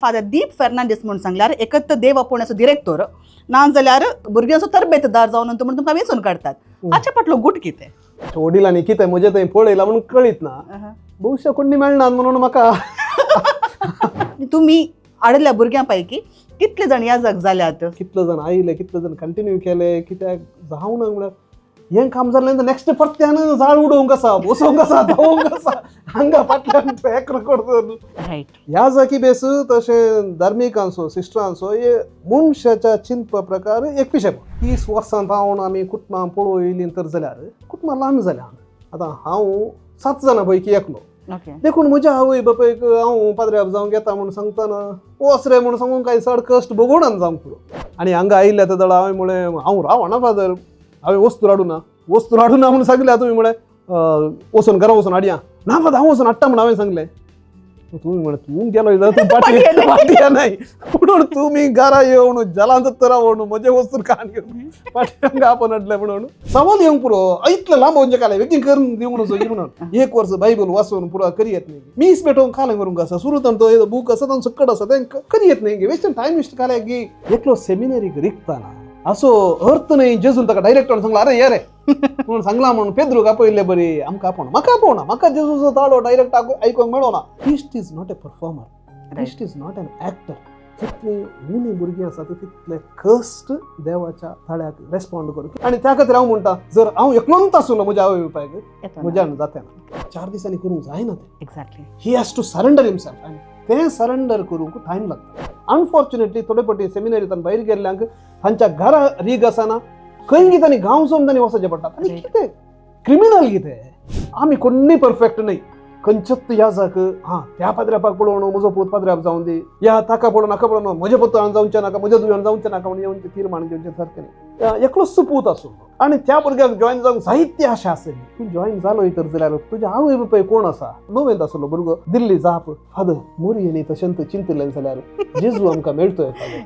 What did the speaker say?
Father दीप फर्नांडीस म्हणून सांगल्यार एकत्र देव आपोवण्याचो डिरेक्टर ना जाल्यार भुरग्यांचो तरबेतदार जावन म्हणून तुमकां वेंचून काडतात. हाचे फाटलो गूट कितें? वडिलांनी कितें म्हजें थंय पळयलां म्हणून कळीत ना. भविष्य कोणी मेळना म्हणून म्हाका. तुमी आडल्या भुरग्यां पैकी कितले जाण याजक जाल्यात? कितले जाण आयले, कितले जाण कंटिन्यू केले, कित्याक जावं ना म्हणल्यार हें काम जालें नेक्स्ट परत्यान झाड उडोवंक आसा, बसोवंक आसा, धांवोवंक आसा, हांगा फाटल्यान ट्रॅक रेकॉर्ड करून. रायट. ह्या जागी बेस तशें धार्मिकांचो सिस्टरांचो हे मनशाच्या चिंतप प्रकार एक पिशे 30 वर्सां जावन आमी कुटुंबां पळोवली तर जाल्यार कुटुंबां ल्हान जाल्या. आतां हांव 7 जाणां पैकी एकलो. देखून म्हज्या आवय बापायक हांव पाद्र्याप जावंक येता म्हणून सांगतना वच रे म्हणून सांगून कांय चड कश्ट भोगोवनान जावंक पुरो. आनी हांगा आयिल्ल्या त्या दळा हांवें म्हळें हांव रावना फादर, हांवें वस्तू हाडूं ना म्हणून सांगल्या. तुमी म्हळें वचून घरा वचून हाडया. ना फादर हांव वचून हाडटा म्हणून हांवें सांगलें. तुमी म्हळें तूं गेलो जाल्यार तूं पाटया नाही म्हणून तुमी घरा येवन जलांत रावण म्हजे वस्तू कान घेवन पाटयांक आपण हाडलें म्हणून सवाल येवंक पुरो. इतलें लांब म्हणजे काले वेगळी करून दिवंक नजो म्हणून 1 वर्स बायबल वाचून पुरो करी येत नाही. मीस पेटोवंक खालें करूंक आसा. सुरूत तो बूक आसा तांचो सकट आसा तें करी येत नाही. वेस्ट टायम वेस्ट काले की एकलो सेमिनरीक रिकताना असो अर्थ नाही. जेजून ताका डायरेक्टर सांगला अरे ये रे म्हणून सांगला म्हणून पेद्रूक आपयले बरी आमकां आपोवना. म्हाका जेजूचो ताळो डायरेक्ट आयकूंक मेळोना. Christ is not a performer, Christ is not an actor. जितली उणी भुरगीं आसा तितले कश्ट देवाच्या थाळ्याक रेस्पॉन्ड करूंक. आनी त्या खातीर हांव म्हणटा जर हांव एकलोंत आसलो म्हज्या आवय बापायक म्हज्यान जातना 4 दिसांनी करूंक जायना तें. Exactly. He has to surrender himself आनी तें सरेंडर करूंक टायम लागता. अनफॉर्च्युनेटली थोडे फावटी सेमिनरींतल्यान भायर गेल्ल्यांक तांच्या घरा रीग आसना खंय कितें गांव सोडून तांणी वचचें पडटा. आनी कितें क्रिमिनल कितें आमी कोणी परफेक्ट न्हय. खंयच्याच याजक त्या पाद्र्यापाक पळोवन म्हजो पूत पाद्र्याप जावं दी या ताका पळोवन हाका पळोवन म्हज्या पुतान जावचें नाका म्हज्या धुवेन जावचें नाका म्हणून येवन तीर्मान घेवचें सारकें न्हय. एकलोच पूत आसूं आनी त्या भुरग्याक जॉयन जावंक जायती आशा आसली. तूं जॉयन जालोय तर जाल्यार तुज्या आवय बापाय कोण आसा? णवेंत आसलो भुरगो दिल्ली जाप फादर मोरी आनी तशेंत चिंतलें जाल्यार जेजू आमकां मेळटोय फादर.